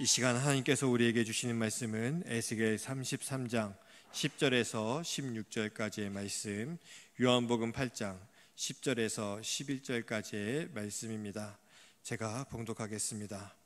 이 시간 하나님께서 우리에게 주시는 말씀은 에스겔 33장 10절에서 16절까지의 말씀, 요한복음 8장 10절에서 11절까지의 말씀입니다. 제가 봉독하겠습니다.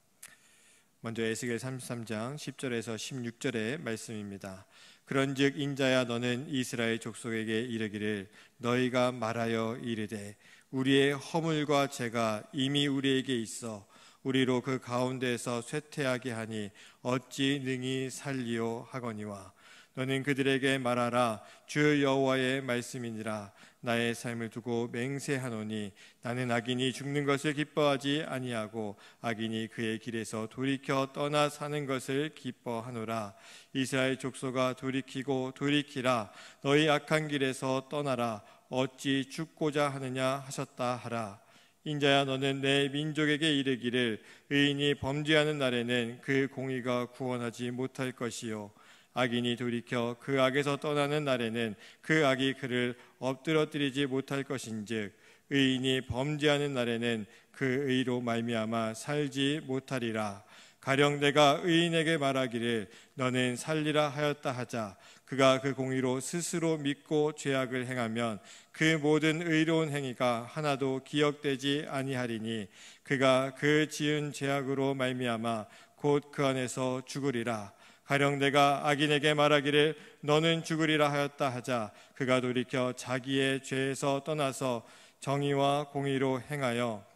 먼저 에스겔 33장 10절에서 16절의 말씀입니다. 그런즉 인자야, 너는 이스라엘 족속에게 이르기를 너희가 말하여 이르되 우리의 허물과 죄가 이미 우리에게 있어 우리로 그 가운데에서 쇠퇴하게 하니 어찌 능히 살리오 하거니와, 너는 그들에게 말하라. 주 여호와의 말씀이니라. 나의 삶을 두고 맹세하노니 나는 악인이 죽는 것을 기뻐하지 아니하고 악인이 그의 길에서 돌이켜 떠나 사는 것을 기뻐하노라. 이스라엘 족속아, 돌이키고 돌이키라. 너희 악한 길에서 떠나라. 어찌 죽고자 하느냐 하셨다 하라. 인자야, 너는 내 민족에게 이르기를 의인이 범죄하는 날에는 그 공의가 구원하지 못할 것이요, 악인이 돌이켜 그 악에서 떠나는 날에는 그 악이 그를 엎드러뜨리지 못할 것인즉 의인이 범죄하는 날에는 그 의로 말미암아 살지 못하리라. 가령 내가 의인에게 말하기를 너는 살리라 하였다 하자 그가 그 공의로 스스로 믿고 죄악을 행하면 그 모든 의로운 행위가 하나도 기억되지 아니하리니 그가 그 지은 죄악으로 말미암아 곧 그 안에서 죽으리라. 가령 내가 악인에게 말하기를 너는 죽으리라 하였다 하자 그가 돌이켜 자기의 죄에서 떠나서 정의와 공의로 행하여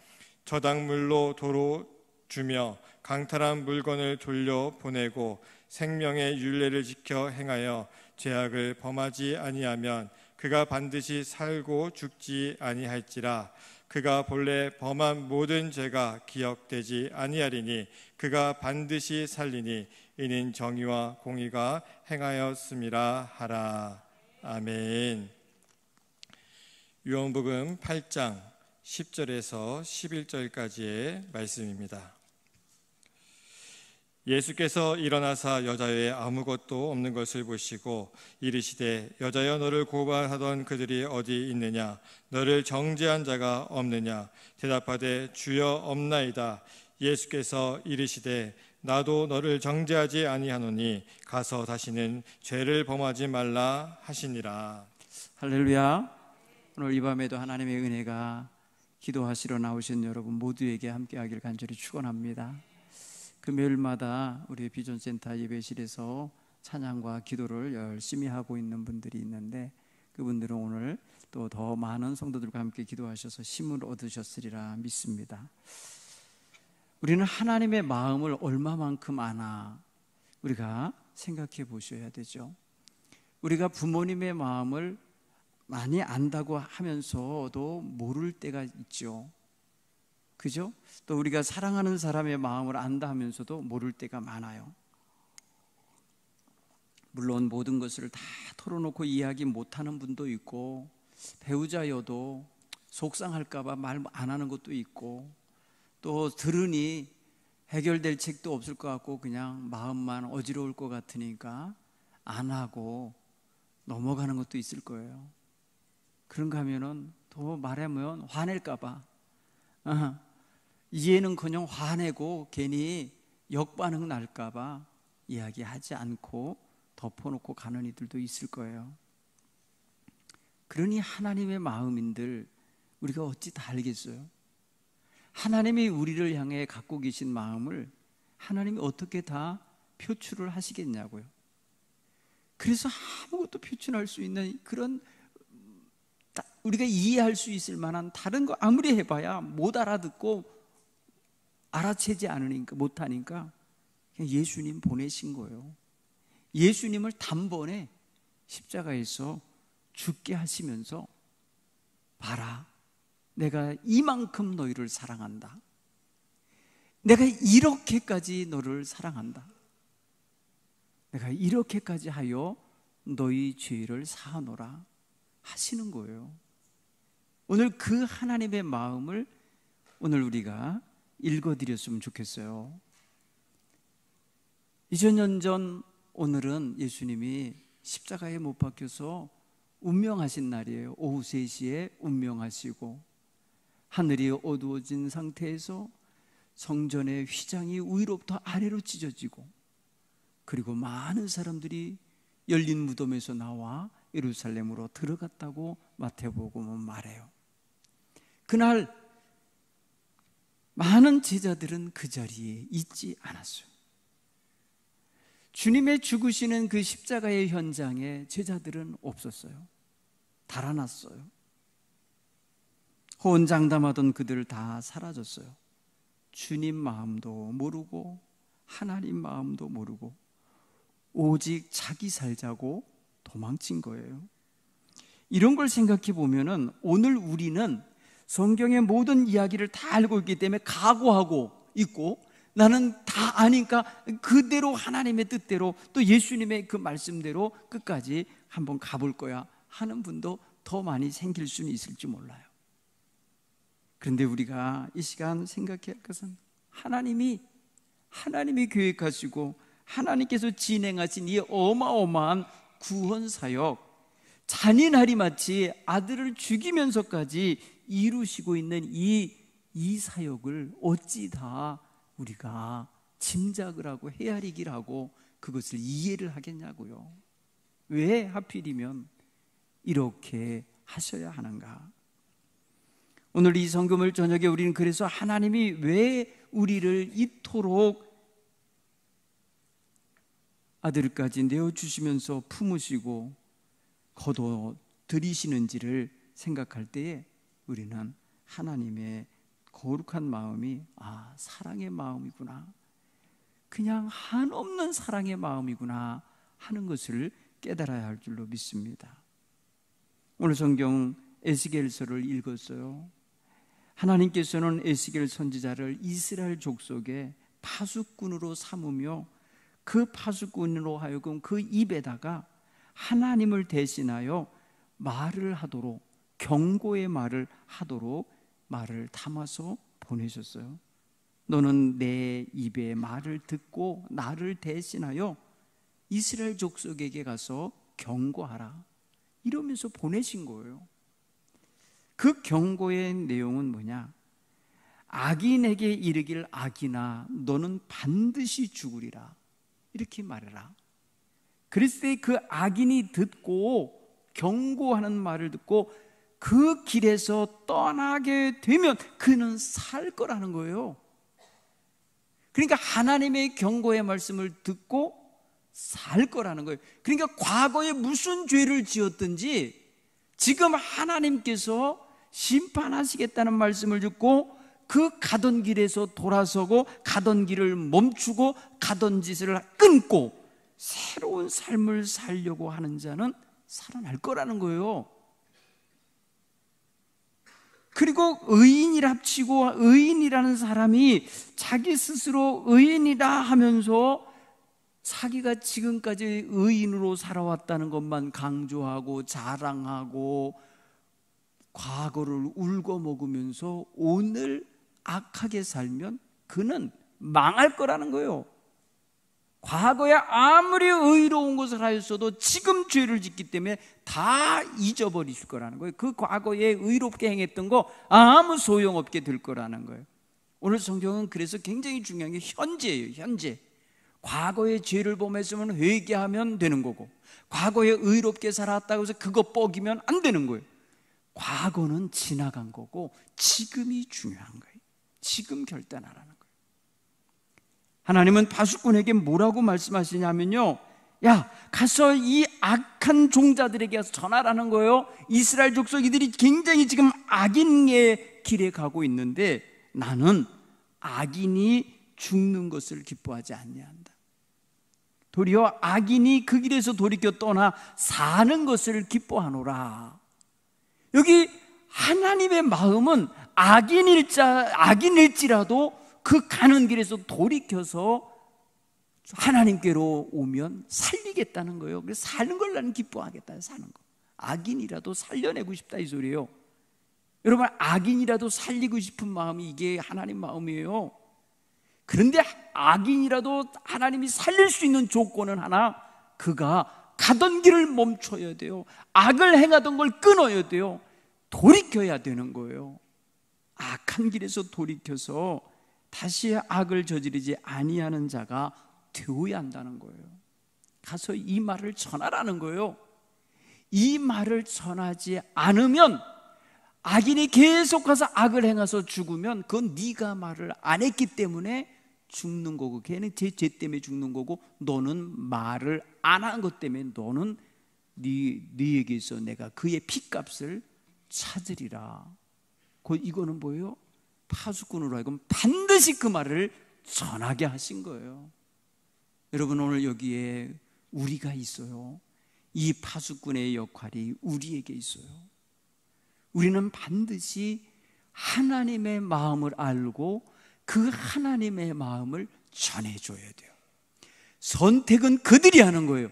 저당물로 도로 주며 강탈한 물건을 돌려보내고 생명의 율례를 지켜 행하여 죄악을 범하지 아니하면 그가 반드시 살고 죽지 아니할지라. 그가 본래 범한 모든 죄가 기억되지 아니하리니 그가 반드시 살리니 이는 정의와 공의가 행하였음이라 하라. 아멘. 요한복음 8장 10절에서 11절까지의 말씀입니다. 예수께서 일어나사 여자의 아무것도 없는 것을 보시고 이르시되 여자여, 너를 고발하던 그들이 어디 있느냐? 너를 정죄한 자가 없느냐? 대답하되 주여 없나이다. 예수께서 이르시되 나도 너를 정죄하지 아니하노니 가서 다시는 죄를 범하지 말라 하시니라. 할렐루야. 오늘 이 밤에도 하나님의 은혜가 기도하시러 나오신 여러분 모두에게 함께하길 간절히 축원합니다. 금요일마다 우리 비전센터 예배실에서 찬양과 기도를 열심히 하고 있는 분들이 있는데 그분들은 오늘 또 더 많은 성도들과 함께 기도하셔서 힘을 얻으셨으리라 믿습니다. 우리는 하나님의 마음을 얼마만큼 아나 우리가 생각해 보셔야 되죠. 우리가 부모님의 마음을 많이 안다고 하면서도 모를 때가 있죠. 그죠? 또 우리가 사랑하는 사람의 마음을 안다 하면서도 모를 때가 많아요. 물론 모든 것을 다 털어놓고 이야기 못하는 분도 있고 배우자여도 속상할까봐 말 안 하는 것도 있고 또 들으니 해결될 책도 없을 것 같고 그냥 마음만 어지러울 것 같으니까 안 하고 넘어가는 것도 있을 거예요. 그런가 하면은 더 말하면 화낼까봐 이해는커녕 화내고 괜히 역반응 날까봐 이야기하지 않고 덮어놓고 가는 이들도 있을 거예요. 그러니 하나님의 마음인들 우리가 어찌 다 알겠어요? 하나님이 우리를 향해 갖고 계신 마음을 하나님이 어떻게 다 표출을 하시겠냐고요. 그래서 아무것도 표출할 수 있는 그런 우리가 이해할 수 있을 만한 다른 거 아무리 해봐야 못 알아듣고 알아채지 않으니까 못하니까 그냥 예수님 보내신 거예요. 예수님을 단번에 십자가에서 죽게 하시면서 봐라, 내가 이만큼 너희를 사랑한다. 내가 이렇게까지 너를 사랑한다. 내가 이렇게까지 하여 너희 죄를 사하노라 하시는 거예요. 오늘 그 하나님의 마음을 오늘 우리가 읽어드렸으면 좋겠어요. 2000년 전 오늘은 예수님이 십자가에 못 박혀서 운명하신 날이에요. 오후 3시에 운명하시고 하늘이 어두워진 상태에서 성전의 휘장이 위로부터 아래로 찢어지고, 그리고 많은 사람들이 열린 무덤에서 나와 예루살렘으로 들어갔다고 마태복음은 말해요. 그날 많은 제자들은 그 자리에 있지 않았어요. 주님의 죽으시는 그 십자가의 현장에 제자들은 없었어요. 달아났어요. 호언장담하던 그들 다 사라졌어요. 주님 마음도 모르고 하나님 마음도 모르고 오직 자기 살자고 도망친 거예요. 이런 걸 생각해 보면은 오늘 우리는 성경의 모든 이야기를 다 알고 있기 때문에 각오하고 있고, 나는 다 아니까 그대로 하나님의 뜻대로 또 예수님의 그 말씀대로 끝까지 한번 가볼 거야 하는 분도 더 많이 생길 수는 있을지 몰라요. 그런데 우리가 이 시간 생각해야 할 것은 하나님이 계획하시고 하나님께서 진행하신 이 어마어마한 구원 사역, 잔인하리 마치 아들을 죽이면서까지 이루시고 있는 이 사역을 어찌 다 우리가 짐작을 하고 헤아리기를 하고 그것을 이해를 하겠냐고요. 왜 하필이면 이렇게 하셔야 하는가? 오늘 이 성금을 저녁에 우리는 그래서 하나님이 왜 우리를 이토록 아들까지 내어주시면서 품으시고 거둬 들이시는지를 생각할 때에 우리는 하나님의 거룩한 마음이 사랑의 마음이구나, 그냥 한없는 사랑의 마음이구나 하는 것을 깨달아야 할 줄로 믿습니다. 오늘 성경 에스겔서를 읽었어요. 하나님께서는 에스겔 선지자를 이스라엘 족속의 파수꾼으로 삼으며 그 파수꾼으로 하여금 그 입에다가 하나님을 대신하여 말을 하도록, 경고의 말을 하도록 말을 담아서 보내셨어요. 너는 내 입의 말을 듣고 나를 대신하여 이스라엘 족속에게 가서 경고하라, 이러면서 보내신 거예요. 그 경고의 내용은 뭐냐? 악인에게 이르길 악인아 너는 반드시 죽으리라, 이렇게 말해라. 그랬을 때 그 악인이 듣고 경고하는 말을 듣고 그 길에서 떠나게 되면 그는 살 거라는 거예요. 그러니까 하나님의 경고의 말씀을 듣고 살 거라는 거예요. 그러니까 과거에 무슨 죄를 지었든지 지금 하나님께서 심판하시겠다는 말씀을 듣고 그 가던 길에서 돌아서고 가던 길을 멈추고 가던 짓을 끊고 새로운 삶을 살려고 하는 자는 살아날 거라는 거예요. 그리고 의인이랍치고 의인이라는 사람이 자기 스스로 의인이다 하면서 자기가 지금까지 의인으로 살아왔다는 것만 강조하고 자랑하고 과거를 울고 먹으면서 오늘 악하게 살면 그는 망할 거라는 거예요. 과거에 아무리 의로운 것을 하였어도 지금 죄를 짓기 때문에 다 잊어버리실 거라는 거예요. 그 과거에 의롭게 행했던 거 아무 소용없게 될 거라는 거예요. 오늘 성경은 그래서 굉장히 중요한 게 현재예요. 현재. 과거의 죄를 범했으면 회개하면 되는 거고, 과거에 의롭게 살았다고 해서 그거 뻐기면 안 되는 거예요. 과거는 지나간 거고 지금이 중요한 거예요. 지금 결단하라는 거예요. 하나님은 파수꾼에게 뭐라고 말씀하시냐면요, 야 가서 이 악한 종자들에게 가서 전하라는 거예요. 이스라엘 족속 이들이 굉장히 지금 악인의 길에 가고 있는데 나는 악인이 죽는 것을 기뻐하지 아니한다. 도리어 악인이 그 길에서 돌이켜 떠나 사는 것을 기뻐하노라. 여기 하나님의 마음은 악인일지라도 그 가는 길에서 돌이켜서 하나님께로 오면 살리겠다는 거예요. 그래서 사는 걸 나는 기뻐하겠다. 사는 거. 악인이라도 살려내고 싶다 이 소리예요. 여러분, 악인이라도 살리고 싶은 마음이 이게 하나님 마음이에요. 그런데 악인이라도 하나님이 살릴 수 있는 조건은 하나, 그가 가던 길을 멈춰야 돼요. 악을 행하던 걸 끊어야 돼요. 돌이켜야 되는 거예요. 악한 길에서 돌이켜서 다시 악을 저지르지 아니하는 자가 되어야 한다는 거예요. 가서 이 말을 전하라는 거예요. 이 말을 전하지 않으면, 악인이 계속 가서 악을 행해서 죽으면 그건 네가 말을 안 했기 때문에 죽는 거고, 걔는 죄 때문에 죽는 거고, 너는 말을 안 한 것 때문에 너는 네에게서 내가 그의 핏값을 찾으리라. 이거는 뭐예요? 파수꾼으로 하여금 반드시 그 말을 전하게 하신 거예요. 여러분, 오늘 여기에 우리가 있어요. 이 파수꾼의 역할이 우리에게 있어요. 우리는 반드시 하나님의 마음을 알고 그 하나님의 마음을 전해줘야 돼요. 선택은 그들이 하는 거예요.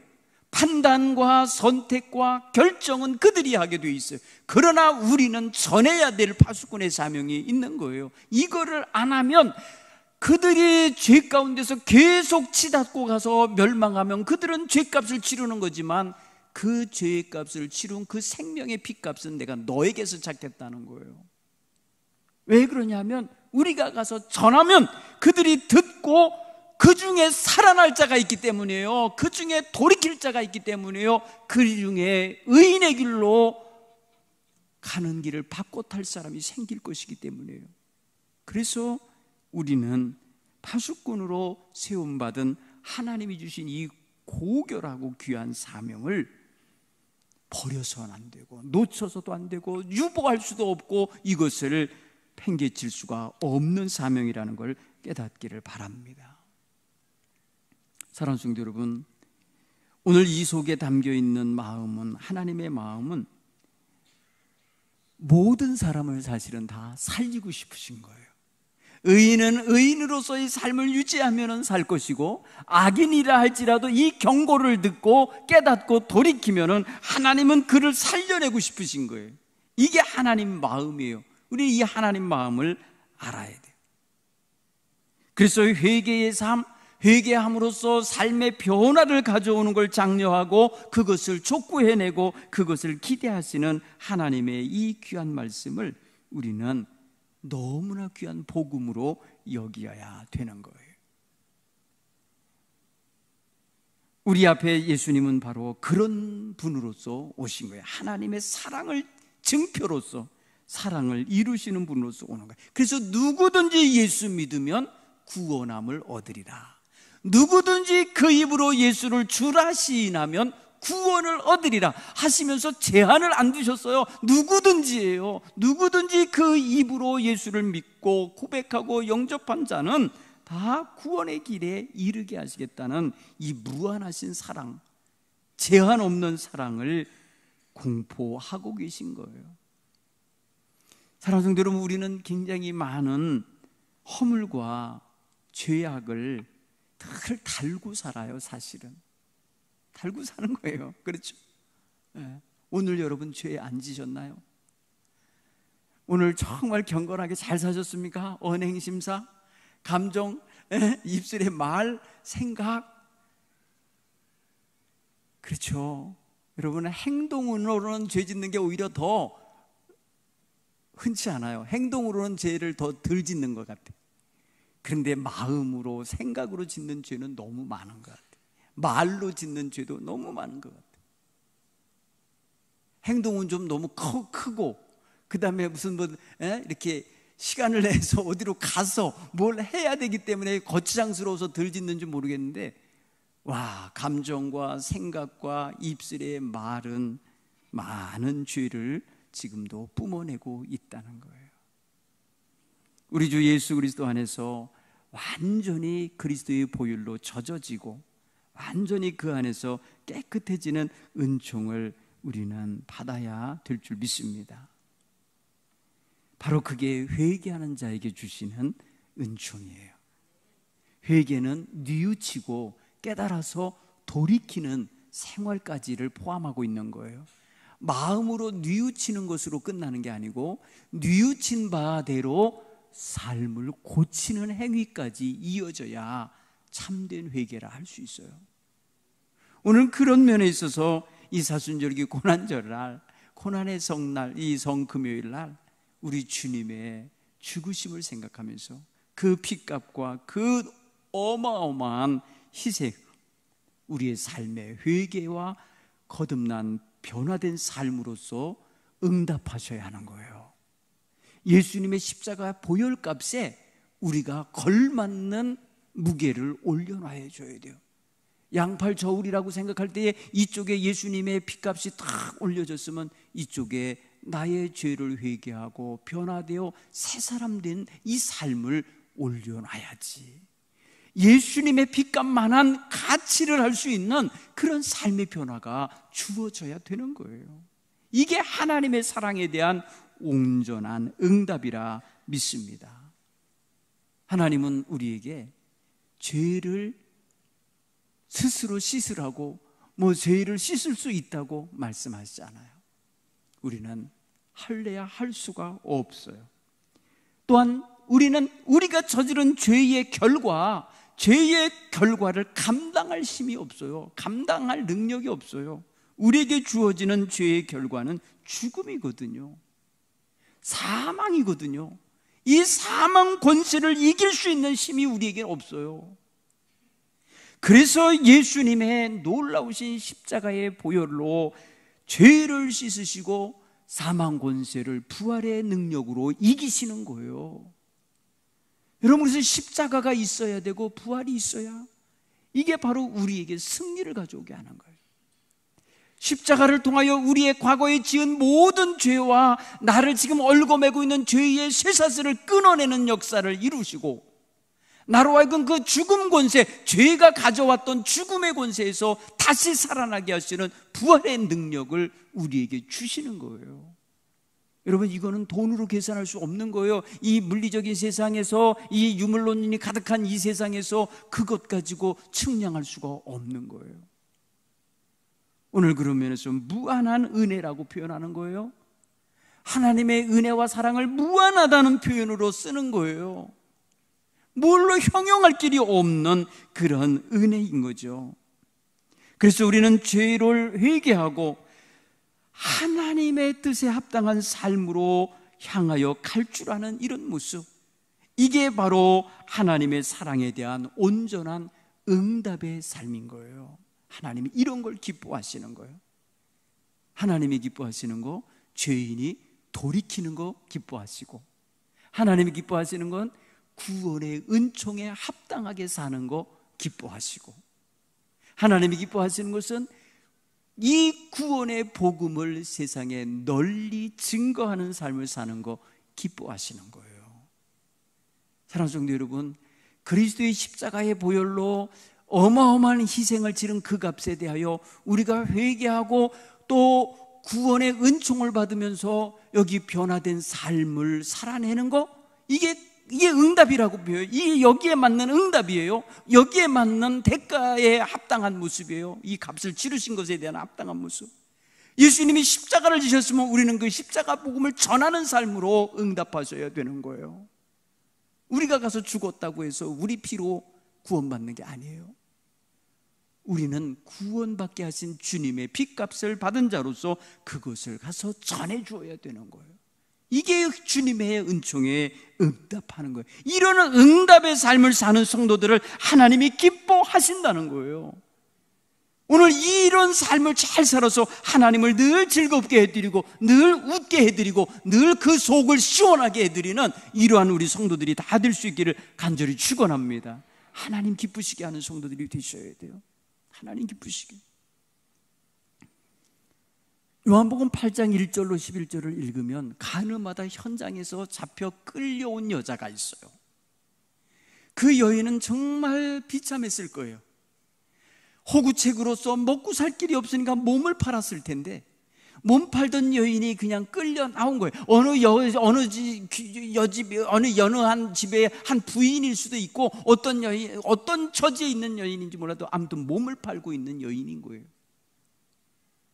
판단과 선택과 결정은 그들이 하게 돼 있어요. 그러나 우리는 전해야 될 파수꾼의 사명이 있는 거예요. 이거를 안 하면 그들이 죄 가운데서 계속 치닫고 가서 멸망하면 그들은 죄값을 치르는 거지만, 그 죄의 값을 치룬 그 생명의 핏값은 내가 너에게서 찾겠다는 거예요. 왜 그러냐면, 우리가 가서 전하면 그들이 듣고 그 중에 살아날 자가 있기 때문이에요. 그 중에 돌이킬 자가 있기 때문이에요. 그 중에 의인의 길로 가는 길을 바꿔탈 사람이 생길 것이기 때문이에요. 그래서 우리는 파수꾼으로 세움받은 하나님이 주신 이 고결하고 귀한 사명을 버려서는 안 되고, 놓쳐서도 안 되고, 유보할 수도 없고, 이것을 팽개칠 수가 없는 사명이라는 걸 깨닫기를 바랍니다. 사랑하는 성도 여러분, 오늘 이 속에 담겨있는 마음은, 하나님의 마음은 모든 사람을 사실은 다 살리고 싶으신 거예요. 의인은 의인으로서의 삶을 유지하면 살 것이고, 악인이라 할지라도 이 경고를 듣고 깨닫고 돌이키면 하나님은 그를 살려내고 싶으신 거예요. 이게 하나님 마음이에요. 우리 이 하나님 마음을 알아야 돼요. 그래서 회개의 삶, 회개함으로써 삶의 변화를 가져오는 걸 장려하고 그것을 촉구해내고 그것을 기대하시는 하나님의 이 귀한 말씀을 우리는 너무나 귀한 복음으로 여겨야 되는 거예요. 우리 앞에 예수님은 바로 그런 분으로서 오신 거예요. 하나님의 사랑을 증표로서, 사랑을 이루시는 분으로서 오는 거예요. 그래서 누구든지 예수 믿으면 구원함을 얻으리라. 누구든지 그 입으로 예수를 주라 시인하면 구원을 얻으리라 하시면서 제한을 안 두셨어요. 누구든지예요. 누구든지 그 입으로 예수를 믿고 고백하고 영접한 자는 다 구원의 길에 이르게 하시겠다는 이 무한하신 사랑, 제한 없는 사랑을 공포하고 계신 거예요. 사랑하는 성도 여러분, 우리는 굉장히 많은 허물과 죄악을 늘 달고 살아요. 사실은 달고 사는 거예요. 그렇죠? 네. 오늘 여러분 죄에 안 지셨나요? 오늘 정말 경건하게 잘 사셨습니까? 언행심사, 감정, 입술의 말, 생각. 그렇죠. 여러분, 행동으로는 죄 짓는 게 오히려 더 흔치 않아요. 행동으로는 죄를 더 덜 짓는 것 같아요. 그런데 마음으로, 생각으로 짓는 죄는 너무 많은 것 같아요. 말로 짓는 죄도 너무 많은 것 같아요. 행동은 좀 너무 크고, 그 다음에 무슨 이렇게 시간을 내서 어디로 가서 뭘 해야 되기 때문에 거추장스러워서 덜 짓는지 모르겠는데, 와, 감정과 생각과 입술의 말은 많은 죄를 지금도 뿜어내고 있다는 거예요. 우리 주 예수 그리스도 안에서 완전히 그리스도의 보혈로 젖어지고 완전히 그 안에서 깨끗해지는 은총을 우리는 받아야 될 줄 믿습니다. 바로 그게 회개하는 자에게 주시는 은총이에요. 회개는 뉘우치고 깨달아서 돌이키는 생활까지를 포함하고 있는 거예요. 마음으로 뉘우치는 것으로 끝나는 게 아니고 뉘우친 바대로 삶을 고치는 행위까지 이어져야 참된 회개라 할 수 있어요. 오늘 그런 면에 있어서 이 사순절기 고난절날, 고난의 성날, 이 성금요일 날 우리 주님의 죽으심을 생각하면서 그 핏값과 그 어마어마한 희생, 우리의 삶의 회개와 거듭난 변화된 삶으로서 응답하셔야 하는 거예요. 예수님의 십자가 보혈값에 우리가 걸맞는 무게를 올려놔야 줘야 돼요. 양팔 저울이라고 생각할 때에 이쪽에 예수님의 핏값이 탁 올려졌으면 이쪽에 나의 죄를 회개하고 변화되어 새 사람 된 이 삶을 올려놔야지. 예수님의 핏값만한 가치를 할 수 있는 그런 삶의 변화가 주어져야 되는 거예요. 이게 하나님의 사랑에 대한 온전한 응답이라 믿습니다. 하나님은 우리에게 죄를 스스로 씻으라고 죄를 씻을 수 있다고 말씀하시지 않아요. 우리는 할래야 할 수가 없어요. 또한 우리는 우리가 저지른 죄의 결과를 감당할 힘이 없어요. 감당할 능력이 없어요. 우리에게 주어지는 죄의 결과는 죽음이거든요. 사망이거든요. 이 사망 권세를 이길 수 있는 힘이 우리에게는 없어요. 그래서 예수님의 놀라우신 십자가의 보혈로 죄를 씻으시고 사망 권세를 부활의 능력으로 이기시는 거예요. 여러분, 그래서 십자가가 있어야 되고 부활이 있어야, 이게 바로 우리에게 승리를 가져오게 하는 거예요. 십자가를 통하여 우리의 과거에 지은 모든 죄와 나를 지금 얽어매고 있는 죄의 쇠사슬을 끊어내는 역사를 이루시고, 나로 하여금 그 죽음 권세, 죄가 가져왔던 죽음의 권세에서 다시 살아나게 하시는 부활의 능력을 우리에게 주시는 거예요. 여러분, 이거는 돈으로 계산할 수 없는 거예요. 이 물리적인 세상에서, 이 유물론이 가득한 이 세상에서 그것 가지고 측량할 수가 없는 거예요. 오늘 그런 면에서 무한한 은혜라고 표현하는 거예요. 하나님의 은혜와 사랑을 무한하다는 표현으로 쓰는 거예요. 뭘로 형용할 길이 없는 그런 은혜인 거죠. 그래서 우리는 죄를 회개하고 하나님의 뜻에 합당한 삶으로 향하여 갈 줄 아는 이런 모습, 이게 바로 하나님의 사랑에 대한 온전한 응답의 삶인 거예요. 하나님이 이런 걸 기뻐하시는 거예요. 하나님이 기뻐하시는 거, 죄인이 돌이키는 거 기뻐하시고, 하나님이 기뻐하시는 건 구원의 은총에 합당하게 사는 거 기뻐하시고, 하나님이 기뻐하시는 것은 이 구원의 복음을 세상에 널리 증거하는 삶을 사는 거 기뻐하시는 거예요. 사랑하는 성도 여러분, 그리스도의 십자가의 보혈로 어마어마한 희생을 치른 그 값에 대하여 우리가 회개하고 또 구원의 은총을 받으면서 여기 변화된 삶을 살아내는 거, 이게 응답이라고 표현해요. 이게 여기에 맞는 응답이에요. 여기에 맞는 대가에 합당한 모습이에요. 이 값을 치르신 것에 대한 합당한 모습. 예수님이 십자가를 지셨으면 우리는 그 십자가 복음을 전하는 삶으로 응답하셔야 되는 거예요. 우리가 가서 죽었다고 해서 우리 피로 구원받는 게 아니에요. 우리는 구원받게 하신 주님의 핏값을 받은 자로서 그것을 가서 전해주어야 되는 거예요. 이게 주님의 은총에 응답하는 거예요. 이런 응답의 삶을 사는 성도들을 하나님이 기뻐하신다는 거예요. 오늘 이런 삶을 잘 살아서 하나님을 늘 즐겁게 해드리고 늘 웃게 해드리고 늘 그 속을 시원하게 해드리는 이러한 우리 성도들이 다 될 수 있기를 간절히 축원합니다. 하나님 기쁘시게 하는 성도들이 되셔야 돼요. 하나님 기쁘시게. 요한복음 8장 1절로 11절을 읽으면 가늠하다 현장에서 잡혀 끌려온 여자가 있어요. 그 여인은 정말 비참했을 거예요. 호구책으로서 먹고 살 길이 없으니까 몸을 팔았을 텐데 몸 팔던 여인이 그냥 끌려 나온 거예요. 어느 한 집의 한 부인일 수도 있고 어떤 처지에 있는 여인인지 몰라도 아무튼 몸을 팔고 있는 여인인 거예요.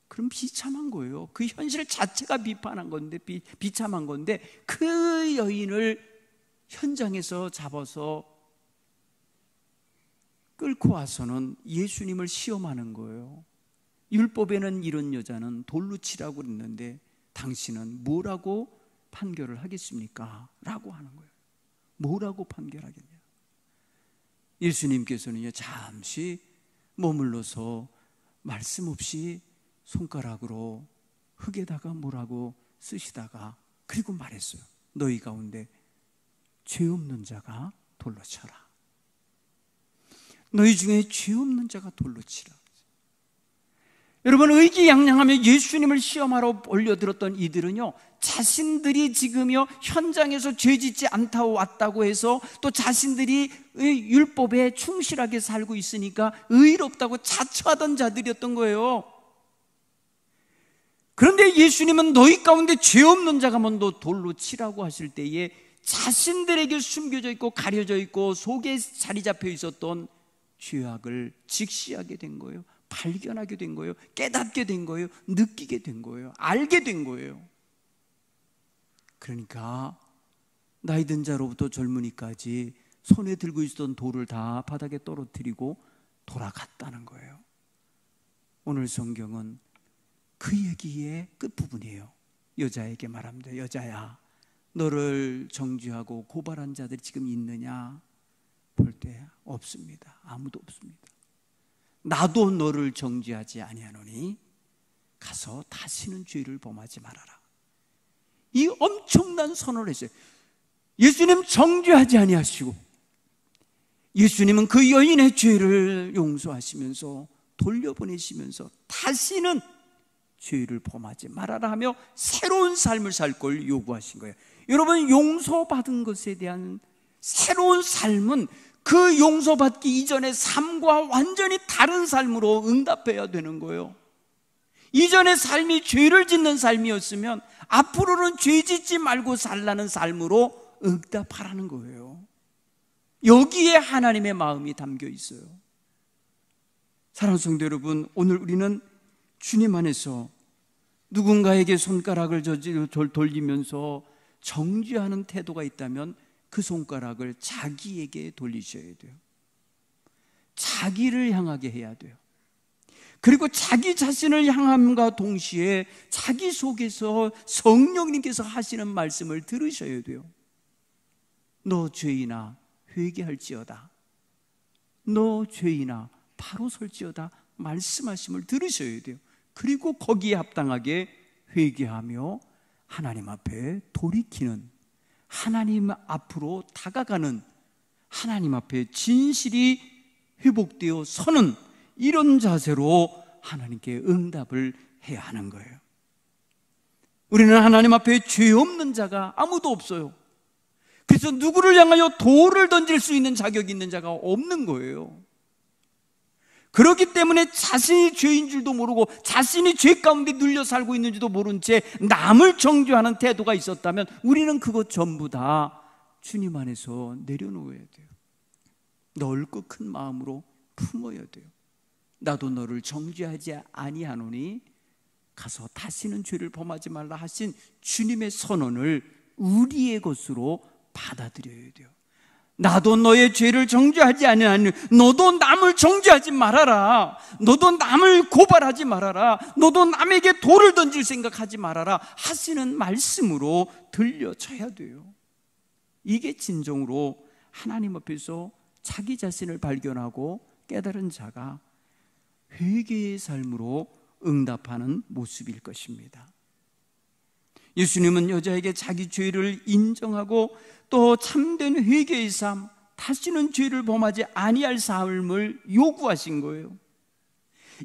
그럼 비참한 거예요. 그 현실 자체가 비참한 건데 그 여인을 현장에서 잡아서 끌고 와서는 예수님을 시험하는 거예요. 율법에는 이런 여자는 돌로 치라고 그랬는데 당신은 뭐라고 판결을 하겠습니까? 라고 하는 거예요. 뭐라고 판결하겠냐? 예수님께서는요, 잠시 머물러서 말씀 없이 손가락으로 흙에다가 뭐라고 쓰시다가 그리고 말했어요. 너희 가운데 죄 없는 자가 돌로 쳐라. 너희 중에 죄 없는 자가 돌로 치라. 여러분, 의기양양하며 예수님을 시험하러 올려들었던 이들은요, 자신들이 지금요 현장에서 죄짓지 않다고 왔다고 해서 또 자신들이 율법에 충실하게 살고 있으니까 의롭다고 자처하던 자들이었던 거예요. 그런데 예수님은 너희 가운데 죄 없는 자가 먼저 돌로 치라고 하실 때에 자신들에게 숨겨져 있고 가려져 있고 속에 자리 잡혀 있었던 죄악을 직시하게 된 거예요. 발견하게 된 거예요. 깨닫게 된 거예요. 느끼게 된 거예요. 알게 된 거예요. 그러니까 나이 든 자로부터 젊은이까지 손에 들고 있었던 돌을 다 바닥에 떨어뜨리고 돌아갔다는 거예요. 오늘 성경은 그 얘기의 끝부분이에요. 여자에게 말합니다. 여자야, 너를 정죄하고 고발한 자들이 지금 있느냐? 볼 때 없습니다. 아무도 없습니다. 나도 너를 정죄하지 아니하노니 가서 다시는 죄를 범하지 말아라. 이 엄청난 선언을 했어요. 예수님 정죄하지 아니하시고 예수님은 그 여인의 죄를 용서하시면서 돌려보내시면서 다시는 죄를 범하지 말아라 하며 새로운 삶을 살 걸 요구하신 거예요. 여러분, 용서받은 것에 대한 새로운 삶은 그 용서받기 이전의 삶과 완전히 다른 삶으로 응답해야 되는 거예요. 이전의 삶이 죄를 짓는 삶이었으면 앞으로는 죄 짓지 말고 살라는 삶으로 응답하라는 거예요. 여기에 하나님의 마음이 담겨 있어요. 사랑하는 성도 여러분, 오늘 우리는 주님 안에서 누군가에게 손가락을 돌리면서 정죄하는 태도가 있다면 그 손가락을 자기에게 돌리셔야 돼요. 자기를 향하게 해야 돼요. 그리고 자기 자신을 향함과 동시에 자기 속에서 성령님께서 하시는 말씀을 들으셔야 돼요. 너 죄인아 회개할지어다. 너 죄인아 바로 설지어다. 말씀하심을 들으셔야 돼요. 그리고 거기에 합당하게 회개하며 하나님 앞에 돌이키는, 하나님 앞으로 다가가는, 하나님 앞에 진실이 회복되어 서는 이런 자세로 하나님께 응답을 해야 하는 거예요. 우리는 하나님 앞에 죄 없는 자가 아무도 없어요. 그래서 누구를 향하여 돌을 던질 수 있는 자격이 있는 자가 없는 거예요. 그렇기 때문에 자신이 죄인 줄도 모르고 자신이 죄 가운데 눌려 살고 있는지도 모른 채 남을 정죄하는 태도가 있었다면 우리는 그것 전부 다 주님 안에서 내려놓아야 돼요. 넓고 큰 마음으로 품어야 돼요. 나도 너를 정죄하지 아니하노니 가서 다시는 죄를 범하지 말라 하신 주님의 선언을 우리의 것으로 받아들여야 돼요. 나도 너의 죄를 정죄하지 아니하니 너도 남을 정죄하지 말아라. 너도 남을 고발하지 말아라. 너도 남에게 돌을 던질 생각하지 말아라 하시는 말씀으로 들려줘야 돼요. 이게 진정으로 하나님 앞에서 자기 자신을 발견하고 깨달은 자가 회개의 삶으로 응답하는 모습일 것입니다. 예수님은 여자에게 자기 죄를 인정하고 또 참된 회개의 삶, 다시는 죄를 범하지 아니할 삶을 요구하신 거예요.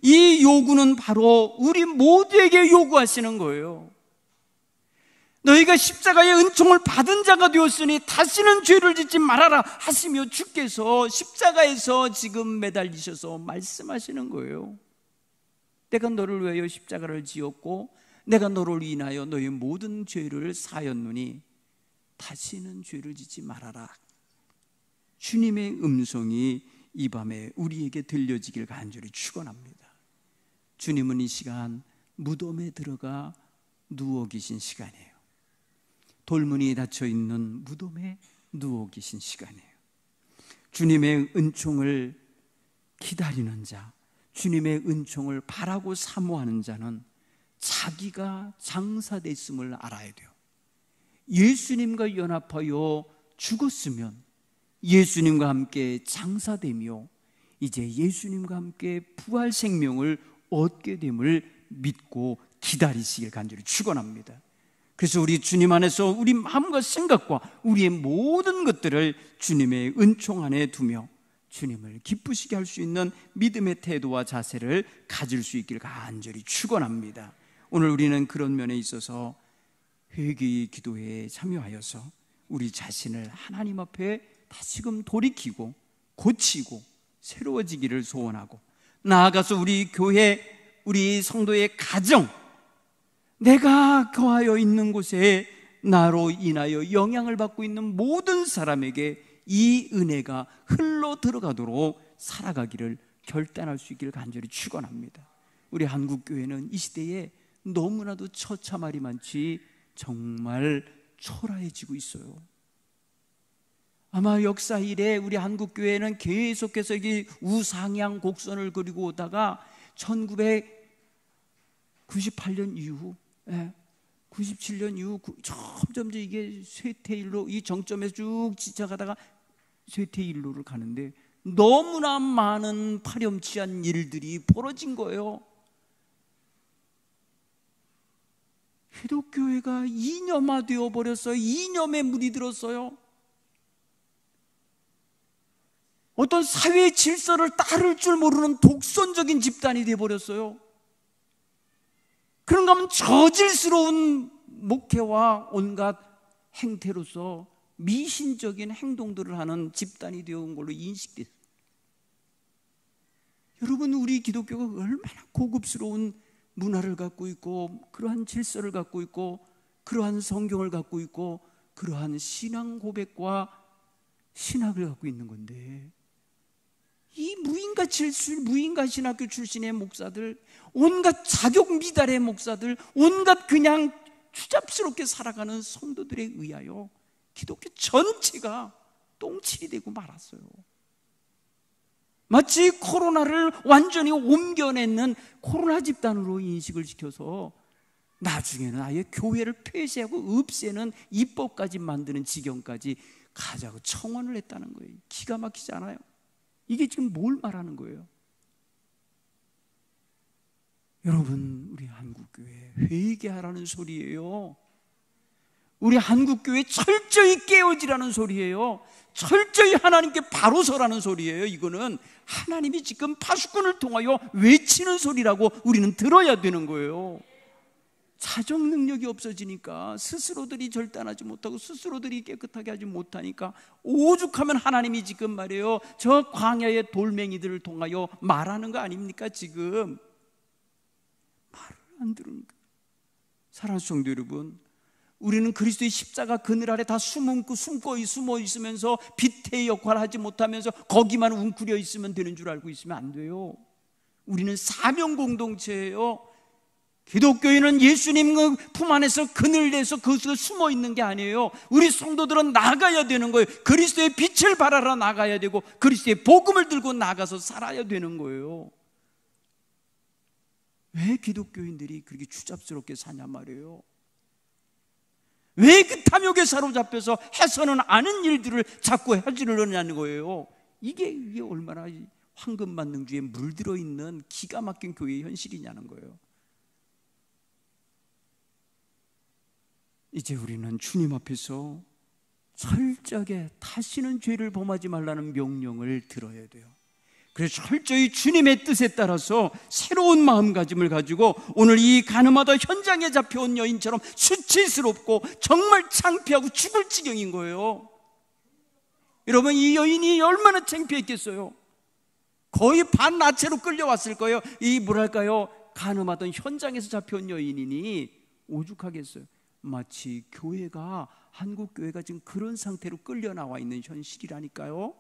이 요구는 바로 우리 모두에게 요구하시는 거예요. 너희가 십자가의 은총을 받은 자가 되었으니 다시는 죄를 짓지 말아라 하시며 주께서 십자가에서 지금 매달리셔서 말씀하시는 거예요. 내가 너를 위하여 십자가를 지었고 내가 너를 인하여 너의 모든 죄를 사였노니 다시는 죄를 짓지 말아라. 주님의 음성이 이 밤에 우리에게 들려지길 간절히 축원합니다. 주님은 이 시간 무덤에 들어가 누워 계신 시간이에요. 돌문이 닫혀 있는 무덤에 누워 계신 시간이에요. 주님의 은총을 기다리는 자, 주님의 은총을 바라고 사모하는 자는 자기가 장사됐음을 알아야 돼요. 예수님과 연합하여 죽었으면 예수님과 함께 장사되며 이제 예수님과 함께 부활 생명을 얻게 됨을 믿고 기다리시길 간절히 축원합니다. 그래서 우리 주님 안에서 우리 마음과 생각과 우리의 모든 것들을 주님의 은총 안에 두며 주님을 기쁘시게 할 수 있는 믿음의 태도와 자세를 가질 수 있기를 간절히 축원합니다. 오늘 우리는 그런 면에 있어서 회개의 기도에 참여하여서 우리 자신을 하나님 앞에 다시금 돌이키고 고치고 새로워지기를 소원하고, 나아가서 우리 교회, 우리 성도의 가정, 내가 거하여 있는 곳에 나로 인하여 영향을 받고 있는 모든 사람에게 이 은혜가 흘러 들어가도록 살아가기를 결단할 수 있기를 간절히 축원합니다. 우리 한국교회는 이 시대에 너무나도 처참함이 많지 정말 초라해지고 있어요. 아마 역사 이래 우리 한국교회는 계속해서 이 우상향 곡선을 그리고 오다가 1998년 이후, 97년 이후 점점 이게 쇠퇴일로, 이 정점에서 쭉 지쳐가다가 쇠퇴일로를 가는데 너무나 많은 파렴치한 일들이 벌어진 거예요. 기독교회가 이념화되어 버렸어요. 이념에 물이 들었어요. 어떤 사회 질서를 따를 줄 모르는 독선적인 집단이 되어버렸어요. 그런가 하면 저질스러운 목회와 온갖 행태로서 미신적인 행동들을 하는 집단이 되어온 걸로 인식됐어요. 여러분, 우리 기독교가 얼마나 고급스러운 문화를 갖고 있고, 그러한 질서를 갖고 있고, 그러한 성경을 갖고 있고, 그러한 신앙 고백과 신학을 갖고 있는 건데, 이 무인가 신학교 출신의 목사들, 온갖 자격 미달의 목사들, 온갖 그냥 추잡스럽게 살아가는 성도들에 의하여 기독교 전체가 똥칠이 되고 말았어요. 마치 코로나를 완전히 옮겨내는 코로나 집단으로 인식을 시켜서 나중에는 아예 교회를 폐쇄하고 없애는 입법까지 만드는 지경까지 가자고 청원을 했다는 거예요. 기가 막히지 않아요? 이게 지금 뭘 말하는 거예요? 여러분, 우리 한국교회 회개하라는 소리예요. 우리 한국교회 철저히 깨어지라는 소리예요. 철저히 하나님께 바로 서라는 소리예요. 이거는 하나님이 지금 파수꾼을 통하여 외치는 소리라고 우리는 들어야 되는 거예요. 자정 능력이 없어지니까, 스스로들이 절단하지 못하고 스스로들이 깨끗하게 하지 못하니까 오죽하면 하나님이 지금 말이에요, 저 광야의 돌멩이들을 통하여 말하는 거 아닙니까? 지금 말을 안 들은 거예요. 사랑하는 성도 여러분, 우리는 그리스도의 십자가 그늘 아래 다 숨어 있으면서 빛의 역할을 하지 못하면서 거기만 웅크려 있으면 되는 줄 알고 있으면 안 돼요. 우리는 사명 공동체예요. 기독교인은 예수님 품 안에서 그늘 내서 그것을 숨어 있는 게 아니에요. 우리 성도들은 나가야 되는 거예요. 그리스도의 빛을 발하러 나가야 되고, 그리스도의 복음을 들고 나가서 살아야 되는 거예요. 왜 기독교인들이 그렇게 추잡스럽게 사냐 말이에요. 왜 그 탐욕에 사로잡혀서 해서는 아는 일들을 자꾸 해주려냐는 거예요. 이게 얼마나 황금만능주의에 물들어 있는 기가 막힌 교회의 현실이냐는 거예요. 이제 우리는 주님 앞에서 철저하게 다시는 죄를 범하지 말라는 명령을 들어야 돼요. 그래서 철저히 주님의 뜻에 따라서 새로운 마음가짐을 가지고 오늘 이 가늠하다 현장에 잡혀온 여인처럼 수치스럽고 정말 창피하고 죽을 지경인 거예요. 여러분, 이 여인이 얼마나 창피했겠어요. 거의 반나체로 끌려왔을 거예요. 이 뭐랄까요, 가늠하던 현장에서 잡혀온 여인이니 오죽하겠어요. 마치 교회가, 한국교회가 지금 그런 상태로 끌려 나와 있는 현실이라니까요.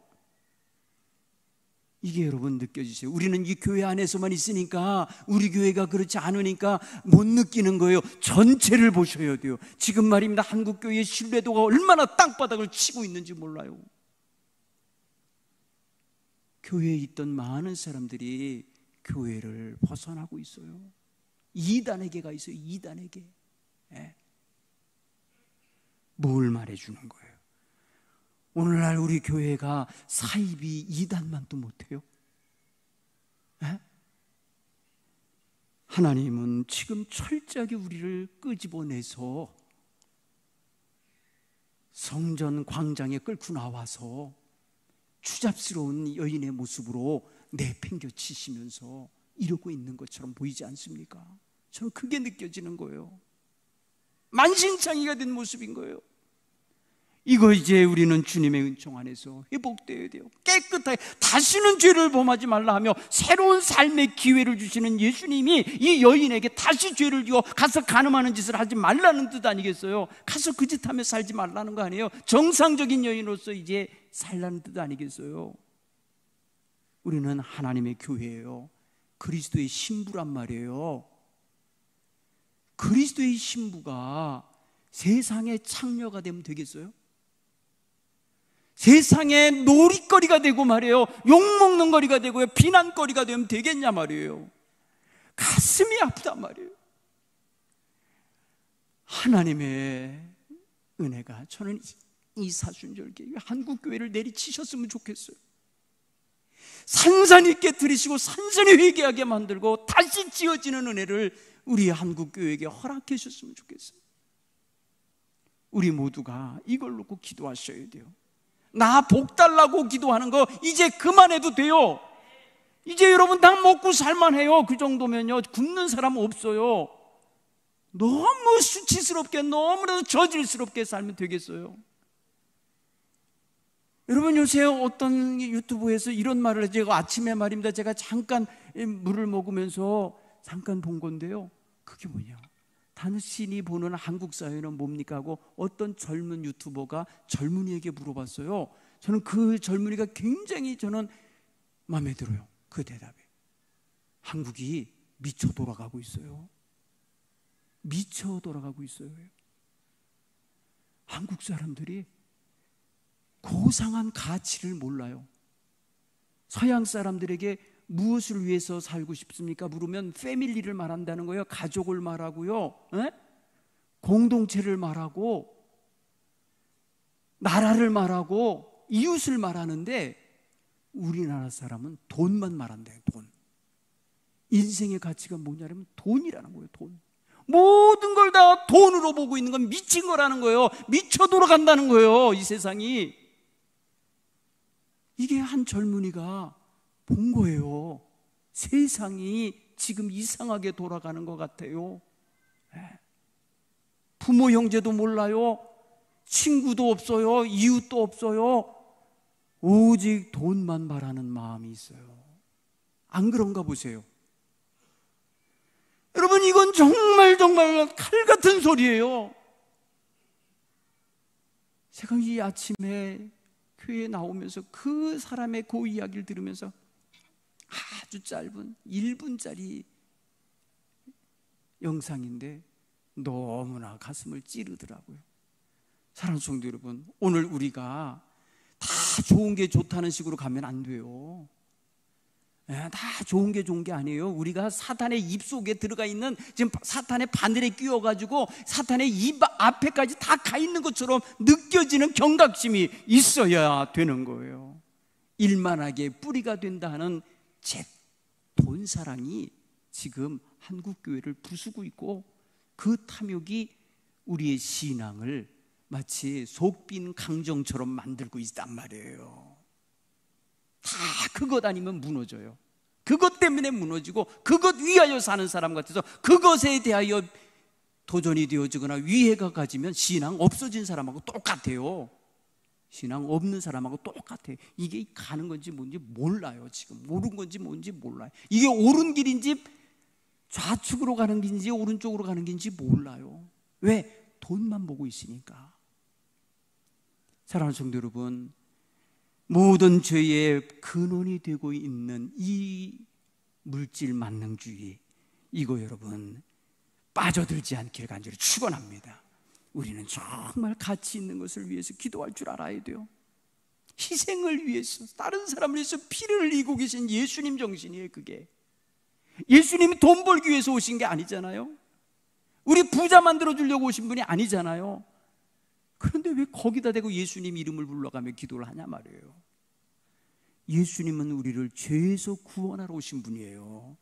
이게 여러분 느껴지세요? 우리는 이 교회 안에서만 있으니까, 우리 교회가 그렇지 않으니까 못 느끼는 거예요. 전체를 보셔야 돼요. 지금 말입니다, 한국교회의 신뢰도가 얼마나 땅바닥을 치고 있는지 몰라요. 교회에 있던 많은 사람들이 교회를 벗어나고 있어요. 이단에게가 있어요. 이단에게. 뭘 말해주는 거예요? 오늘날 우리 교회가 사입이 2단만도 못해요? 에? 하나님은 지금 철저하게 우리를 끄집어내서 성전 광장에 끌고 나와서 추잡스러운 여인의 모습으로 내팽겨치시면서 이러고 있는 것처럼 보이지 않습니까? 저는 그게 느껴지는 거예요. 만신창이가 된 모습인 거예요. 이거 이제 우리는 주님의 은총 안에서 회복되어야 돼요. 깨끗하게 다시는 죄를 범하지 말라 하며 새로운 삶의 기회를 주시는 예수님이 이 여인에게 다시 죄를 지어 가서 간음하는 짓을 하지 말라는 뜻 아니겠어요? 가서 그 짓 하며 살지 말라는 거 아니에요? 정상적인 여인으로서 이제 살라는 뜻 아니겠어요? 우리는 하나님의 교회예요. 그리스도의 신부란 말이에요. 그리스도의 신부가 세상의 창녀가 되면 되겠어요? 세상의 놀이거리가 되고 말이에요, 욕먹는 거리가 되고요, 비난거리가 되면 되겠냐 말이에요. 가슴이 아프단 말이에요. 하나님의 은혜가, 저는 이 사순절기에 한국교회를 내리치셨으면 좋겠어요. 산산이 깨트리시고 산산이 회개하게 만들고 다시 지어지는 은혜를 우리 한국교회에게 허락해 주셨으면 좋겠어요. 우리 모두가 이걸 놓고 기도하셔야 돼요. 나 복 달라고 기도하는 거 이제 그만해도 돼요. 이제 여러분 다 먹고 살만해요. 그 정도면요, 굶는 사람 없어요. 너무 수치스럽게, 너무나도 저질스럽게 살면 되겠어요? 여러분, 요새 어떤 유튜브에서 이런 말을 해요. 제가 아침에 말입니다, 제가 잠깐 물을 먹으면서 잠깐 본 건데요, 그게 뭐냐, 당신이 보는 한국 사회는 뭡니까 하고 어떤 젊은 유튜버가 젊은이에게 물어봤어요. 저는 그 젊은이가 굉장히 저는 마음에 들어요. 그 대답이, 한국이 미쳐 돌아가고 있어요. 미쳐 돌아가고 있어요. 한국 사람들이 고상한 가치를 몰라요. 서양 사람들에게 무엇을 위해서 살고 싶습니까? 물으면 패밀리를 말한다는 거예요. 가족을 말하고요, 공동체를 말하고 나라를 말하고 이웃을 말하는데, 우리나라 사람은 돈만 말한대요. 돈. 인생의 가치가 뭐냐면 돈이라는 거예요. 돈. 모든 걸 다 돈으로 보고 있는 건 미친 거라는 거예요. 미쳐 돌아간다는 거예요, 이 세상이. 이게 한 젊은이가 본 거예요. 세상이 지금 이상하게 돌아가는 것 같아요. 부모 형제도 몰라요. 친구도 없어요. 이웃도 없어요. 오직 돈만 바라는 마음이 있어요. 안 그런가 보세요. 여러분, 이건 정말 칼 같은 소리예요. 제가 이 아침에 교회에 나오면서 그 사람의 그 이야기를 들으면서 아주 짧은 1분짜리 영상인데 너무나 가슴을 찌르더라고요. 사랑하는 성도 여러분, 오늘 우리가 다 좋은 게 좋다는 식으로 가면 안 돼요. 다 좋은 게 좋은 게 아니에요. 우리가 사탄의 입 속에 들어가 있는, 지금 사탄의 바늘에 끼워가지고 사탄의 입 앞에까지 다 가 있는 것처럼 느껴지는 경각심이 있어야 되는 거예요. 일만하게 뿌리가 된다는 돈사랑이 지금 한국교회를 부수고 있고, 그 탐욕이 우리의 신앙을 마치 속빈 강정처럼 만들고 있단 말이에요. 다 그것 아니면 무너져요. 그것 때문에 무너지고 그것 위하여 사는 사람 같아서 그것에 대하여 도전이 되어지거나 위해가 가지면 신앙 없어진 사람하고 똑같아요. 신앙 없는 사람하고 똑같아요. 이게 가는 건지 뭔지 몰라요. 지금 옳은 건지 뭔지 몰라요. 이게 옳은 길인지 좌측으로 가는 길인지 오른쪽으로 가는 길인지 몰라요. 왜? 돈만 보고 있으니까. 사랑하는 성도 여러분, 모든 죄의 근원이 되고 있는 이 물질 만능주의, 이거 여러분 빠져들지 않기를 간절히 축원합니다. 우리는 정말 가치 있는 것을 위해서 기도할 줄 알아야 돼요. 희생을 위해서, 다른 사람을 위해서 피를 흘리고 계신 예수님 정신이에요. 그게 예수님이 돈 벌기 위해서 오신 게 아니잖아요. 우리 부자 만들어 주려고 오신 분이 아니잖아요. 그런데 왜 거기다 대고 예수님 이름을 불러가며 기도를 하냐 말이에요. 예수님은 우리를 죄에서 구원하러 오신 분이에요.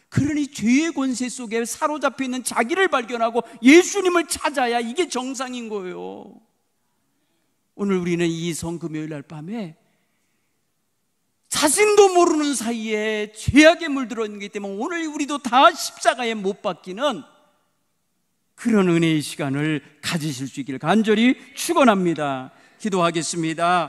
그러니 죄의 권세 속에 사로잡혀 있는 자기를 발견하고 예수님을 찾아야 이게 정상인 거예요. 오늘 우리는 이 성금요일 날 밤에 자신도 모르는 사이에 죄악에 물들어 있는 것 때문에 오늘 우리도 다 십자가에 못 박히는 그런 은혜의 시간을 가지실 수 있기를 간절히 축원합니다. 기도하겠습니다.